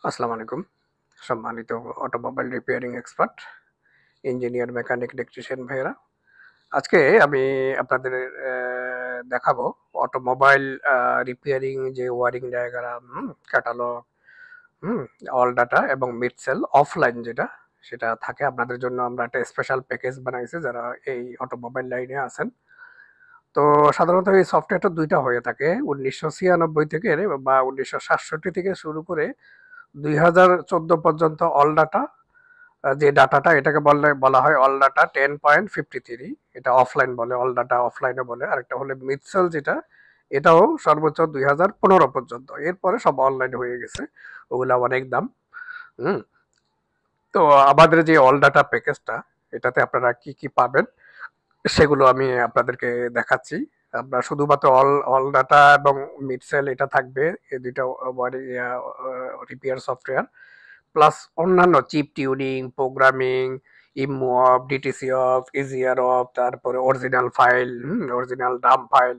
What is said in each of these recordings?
আসসালামু আলাইকুম। সম্মানিত automobile repairing expert, engineer, mechanic, electrician ভাইয়েরা। আজকে আমি আপনাদের দেখাবো অটোমোবাইল রিপেয়ারিং যে ওয়ারিং ডায়াগ্রাম, ক্যাটালগ, হুম, অল ডাটা এবং মিড সেল অফলাইন যেটা সেটা থাকে আপনাদের জন্য আমরা একটা স্পেশাল প্যাকেজ বানাইছি যারা এই অটোমোবাইল লাইনে আছেন। তো সাধারণত এই সফটওয়্যারটা ২ টা হয়ে থাকে। ১৯৯৬ থেকে বা ১৯৬৭ থেকে শুরু করে ২০১৪ পর্যন্ত অল ডাটা যে ডাটাটা এটাকে বলা হয় অল ডাটা 10.53। এটা অফলাইন বলে, অল ডাটা অফলাইনে বলে। আরেকটা হলো মিডসেল যেটা এটাও সর্বোচ্চ ২০১৫ পর্যন্ত। এরপরে সব অনলাইন হয়ে গেছে, ওগুলা অনেক দাম। হুম। তো আমাদের যে অল ডাটা প্যাকেজটা এটাতে আপনারা কি কি পাবেন সেগুলো আমি আপনাদেরকে দেখাচ্ছি। আপনার শুধুমাত্র অল অল ডাটা এবং মিডসেল এটা থাকবে, এই দুইটা রিপেয়ার সফটওয়্যার প্লাস অন্যান্য chip tuning, programming, immo off, DTC off, EGR off, তারপরে original file, original dump file,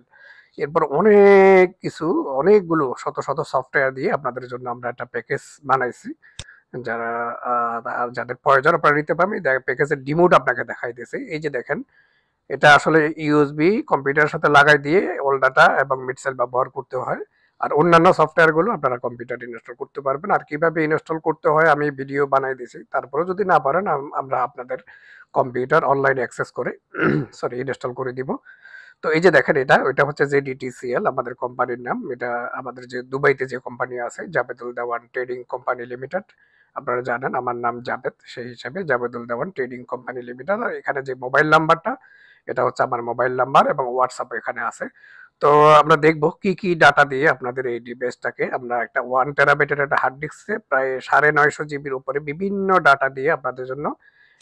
এরপর অনেক কিছু, অনেকগুলো শত শত সফটওয়্যার দিয়ে আপনাদের জন্য আমরা একটা প্যাকেজ বানাইছি। যারা যাদের প্রয়োজন আপনারা নিতে পারবেন। প্যাকেজের ডিমোটা আপনাকে দেখাই দিয়েছি। এই যে দেখেন, এটা আসলে ইউএসবি কম্পিউটারের সাথে লাগাই দিয়ে ওল ডাটা এবং মিডসেল ব্যবহার করতে হয়। আর অন্যান্য সফটওয়্যার গুলো আপনারা কম্পিউটারে ইনস্টল করতে পারবেন। আর কিভাবে ইনস্টল করতে হয় আমি ভিডিও বানাই দিয়েছি। তারপরে যদি না পারেন আমরা আপনাদের কম্পিউটার অনলাইন অ্যাক্সেস করে সরি ইনস্টল করে দিব। তো এই যে দেখেন, এটা হচ্ছে জেডিটিসিএল আমাদের কোম্পানির নাম। এটা আমাদের যে দুবাইতে যে কোম্পানি আছে জাবেদুল দেওয়ান ট্রেডিং কোম্পানি লিমিটেড। আপনারা জানেন আমার নাম জাবেদ, সেই হিসাবে জাবেদুল দেওয়ান ট্রেডিং কোম্পানি লিমিটেড। আর এখানে যে মোবাইল নাম্বারটা এটা হচ্ছে আমার মোবাইল নাম্বার এবং হোয়াটসঅ্যাপ এখানে আছে। তো আমরা দেখব কি কি ডাটা দিয়ে আপনাদের এই ডিভাইসটাকে আমরা একটা 1 টেরাবাইটের একটা হার্ড ডিস্কে প্রায় 950 জিবির উপরে বিভিন্ন ডাটা দিয়ে আপনাদের জন্য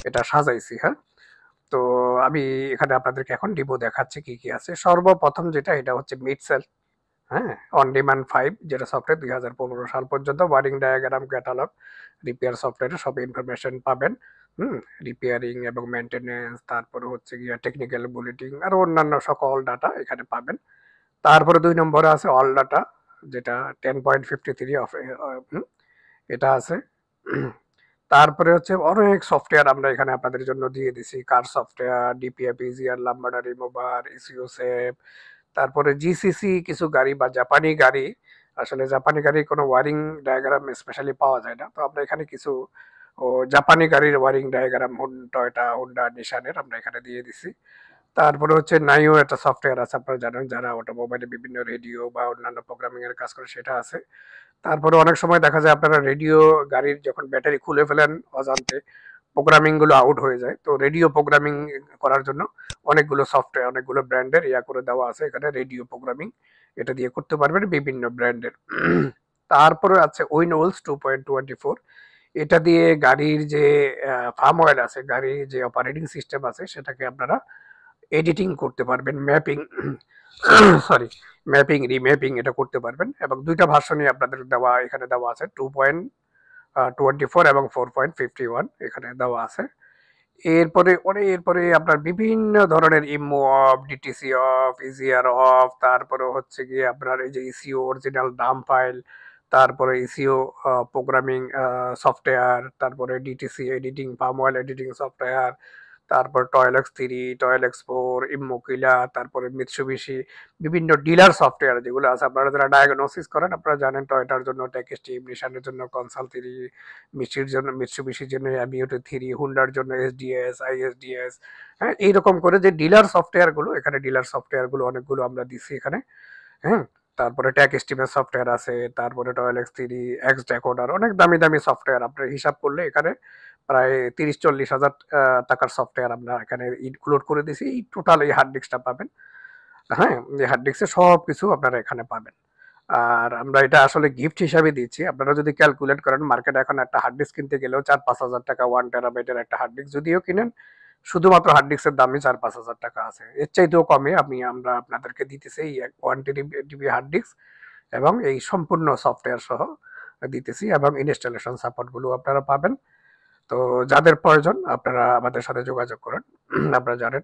এটা সাজাইছি। হ্যাঁ, তো আমি এখানে আপনাদেরকে এখন ডিমো দেখাচ্ছি কি কি আছে। সর্বপ্রথম যেটা এটা হচ্ছে মিডসেল, হ্যাঁ, অন ডিমান্ড 5 যেটা সফটওয়্যার ২০১৫ সাল পর্যন্ত ওয়ারিং ডায়াগ্রাম, ক্যাটালগ, রিপেয়ার সফটওয়্যারে সব ইনফরমেশন পাবেন। হুম, রিপেয়ারিং এবং মেনটেনেন্স, তারপরে হচ্ছে গিয়ে টেকনিক্যাল বুলেটিন আর অন্যান্য সকল ডাটা এখানে পাবেন। তারপরে ২ নম্বরে আছে অল ডাটা, যেটা 10.53 অফ, এটা আছে। তারপরে হচ্ছে অনেক সফটওয়্যার আমরা এখানে আপনাদের জন্য দিয়ে দিছি। কার সফটওয়্যার, ডিপিএফ, ইজিআর, লাম্বাডা রিমুভার, ইসিও সেভ, তারপরে জিসিসি কিছু গাড়ি বা জাপানি গাড়ি। আসলে জাপানি গাড়ির কোনো ওয়ারিং ডায়াগ্রাম স্পেশালি পাওয়া যায় না। তো আমরা এখানে কিছু জাপানি গাড়ির ওয়ারিং ডায়াগ্রাম টয়োটা, হোন্ডা, নিশানের আমরা এখানে দিয়ে দিছি। তারপরে হচ্ছে নাইও একটা সফটওয়্যার আছে, আপনারা জানেন যারা অটোমোবাইলে বিভিন্ন রেডিও বা অন্যান্য প্রোগ্রামিং এর কাজ করে সেটা আছে। তারপরে অনেক সময় দেখা যায় আপনারা রেডিও গাড়ির যখন ব্যাটারি খুলে ফেলেন অজান্তে প্রোগ্রামিং গুলো আউট হয়ে যায়। তো রেডিও প্রোগ্রামিং করার জন্য অনেকগুলো সফটওয়্যার, অনেকগুলো ব্র্যান্ডের করে দেওয়া আছে এখানে রেডিও প্রোগ্রামিং, এটা দিয়ে করতে পারবেন বিভিন্ন ব্র্যান্ডের। তারপরে আছে উইনওলস 2.24, এটা দিয়ে গাড়ির যে ফার্মওয়্যার আছে, গাড়ির যে অপারেটিং সিস্টেম আছে সেটাকে আপনারা এডিটিং করতে পারবেন, ম্যাপিং সরি ম্যাপিং, রিম্যাপিং এটা করতে পারবেন। এবং দুইটা ভার্সনই আপনাদের দেওয়া এখানে দেওয়া আছে, 2.24 এবং 4.51 এখানে দেওয়া আছে। এরপরে আপনার বিভিন্ন ধরনের immo off, DTC off, EGR off, তারপরে হচ্ছে গিয়ে আপনার এই যে ইসিও অরিজিনাল ডাম ফাইল, তারপরে ইসিও প্রোগ্রামিং সফটওয়্যার, তারপরে ডিটিসি এডিটিং, পামওয়েল এডিটিং সফটওয়্যার, তারপর টয়েলেক্স 3, টয়েলেক্স 4, ইমোকিলা, তারপরে মিৎসুবিশি, বিভিন্ন ডিলার সফটওয়্যার যেগুলো আছে। আপনারা যারা ডায়াগনোসিস করেন আপনারা জানেন টয়োটার জন্য টেকস্টিম, নিশানের জন্য কনসাল 3, মিৎসুবিশির জন্য অ্যামিউটো 3, হুন্ডার জন্য এসডিএস, আইএসডিএস। হ্যাঁ, এইরকম করে যে ডিলার সফটওয়্যার গুলো এখানে, ডিলার সফটওয়্যার গুলো অনেকগুলো আমরা দিছি এখানে। হ্যাঁ, তারপরে ট্যাক এস্টিমের সফটওয়্যার আছে, তারপরে টয়েলেক্স 3, এক্স ডেকোডার, অনেক দামি দামি সফটওয়্যার। আপনার হিসাব করলে এখানে প্রায় ৩০-৪০ হাজার টাকার সফটওয়্যার আমরা এখানে ইনক্লুড করে দিছি। এই টোটাল এই হার্ড ডিস্কটা পাবেন। হ্যাঁ, এই হার্ড ডিস্কে সব কিছু আপনারা এখানে পাবেন। আর আমরা এটা আসলে গিফট হিসাবে দিচ্ছি। আপনারা যদি ক্যালকুলেট করেন মার্কেটে এখন একটা হার্ড ডিস্ক কিনতে গেলেও ৪-৫ হাজার টাকা, 1 টেরাবাইটের একটা হার্ড ডিস্ক যদিও কিনেন, শুধুমাত্র হার্ড ডিস্কের দামই ৪-৫ হাজার টাকা আছে। এর চাইতেও কমে আমরা আপনাদেরকে দিতেছি এই 1 টিবি হার্ড ডিস্ক এবং এই সম্পূর্ণ সফটওয়্যার সহ দিতেছি এবং ইনস্টলেশন সাপোর্ট গুলো আপনারা পাবেন। তো যাদের প্রয়োজন আপনারা আমাদের সাথে যোগাযোগ করেন। আপনারা জানেন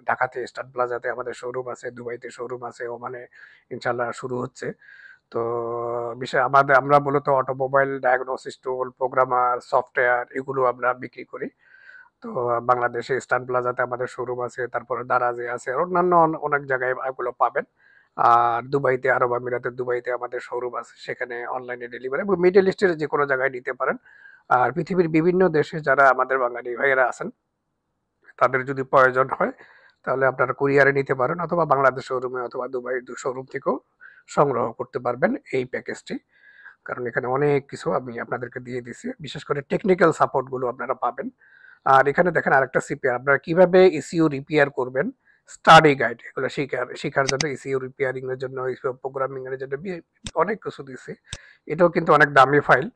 ঢাকাতে স্টার প্লাজাতে আমাদের শোরুম আছে, দুবাইতে শোরুম আছে, ওমানে ইনশাল্লাহ শুরু হচ্ছে। তো আমরা মূলত অটোমোবাইল ডায়াগনোসিস টুল, প্রোগ্রামার, সফটওয়্যার এগুলো আমরা বিক্রি করি। তো বাংলাদেশে ইস্টার্ন প্লাজাতে আমাদের শোরুম আছে, তারপরে দারাজে আছে, আর অন্যান্য অনেক জায়গায় এগুলো পাবেন। আর দুবাইতে, আরব আমিরাতের দুবাইতে আমাদের শোরুম আছে, সেখানে অনলাইনে ডেলিভারি, এবং মিডল ইস্টের যে কোনো জায়গায় নিতে পারেন। আর পৃথিবীর বিভিন্ন দেশে যারা আমাদের বাঙালি ভাইয়েরা আছেন, তাদের যদি প্রয়োজন হয় তাহলে আপনারা কুরিয়ারে নিতে পারেন, অথবা বাংলাদেশ শোরুমে অথবা দুবাই শোরুম থেকেও সংগ্রহ করতে পারবেন এই প্যাকেজটি। কারণ এখানে অনেক কিছু আমি আপনাদেরকে দিয়ে দিছি, বিশেষ করে টেকনিক্যাল সাপোর্ট গুলো আপনারা পাবেন। আর এখানে দেখেন আরেকটা সিপিআর, আপনারা কিভাবে ইসিইউ রিপেয়ার করবেন, স্টাডি গাইড, এগুলো শেখার জন্য, ইসিইউ রিপেয়ারিং এর জন্য, ইসিইউ প্রোগ্রামিং এর জন্য অনেক কিছু দিছি। এটাও কিন্তু অনেক দামি ফাইল।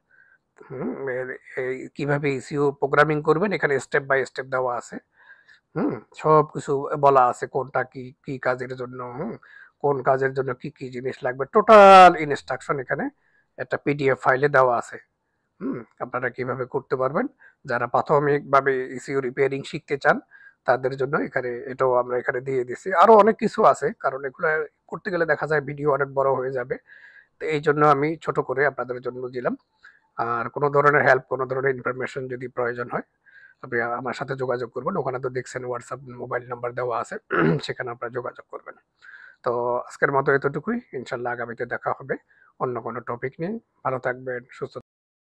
এই কিভাবে ইসিইউ প্রোগ্রামিং করবেন এখানে স্টেপ বাই স্টেপ দেওয়া আছে। হুম, সবকিছু বলা আছে, কোনটা কি কি কাজের জন্য, কোন কাজের জন্য কি কি জিনিস লাগবে, টোটাল ইনস্ট্রাকশন এখানে একটা পিডিএফ ফাইলে দেওয়া আছে। আপনারা কিভাবে করতে পারবেন, যারা প্রাথমিকভাবে ইসিইউ রিপেয়ারিং শিখতে চান তাদের জন্য এখানে এটাও আমরা এখানে দিয়ে দিছি। আরো অনেক কিছু আছে, কারণ এগুলো করতে গেলে দেখা যায় ভিডিও অনেক বড় হয়ে যাবে। তো এই জন্য আমি ছোট করে আপনাদের জন্য দিলাম। আর কোনো ধরনের হেল্প, কোনো ধরনের ইনফরমেশন যদি প্রয়োজন হয়, আপনি আমার সাথে যোগাযোগ করবেন। ওখানে তো দেখছেন হোয়াটসঅ্যাপ মোবাইল নাম্বার দেওয়া আছে, সেখানে আপনারা যোগাযোগ করবেন। তো আজকের মতো এতটুকুই, ইনশাল্লাহ আগামীতে দেখা হবে অন্য কোনো টপিক নিয়ে। ভালো থাকবেন, সুস্থ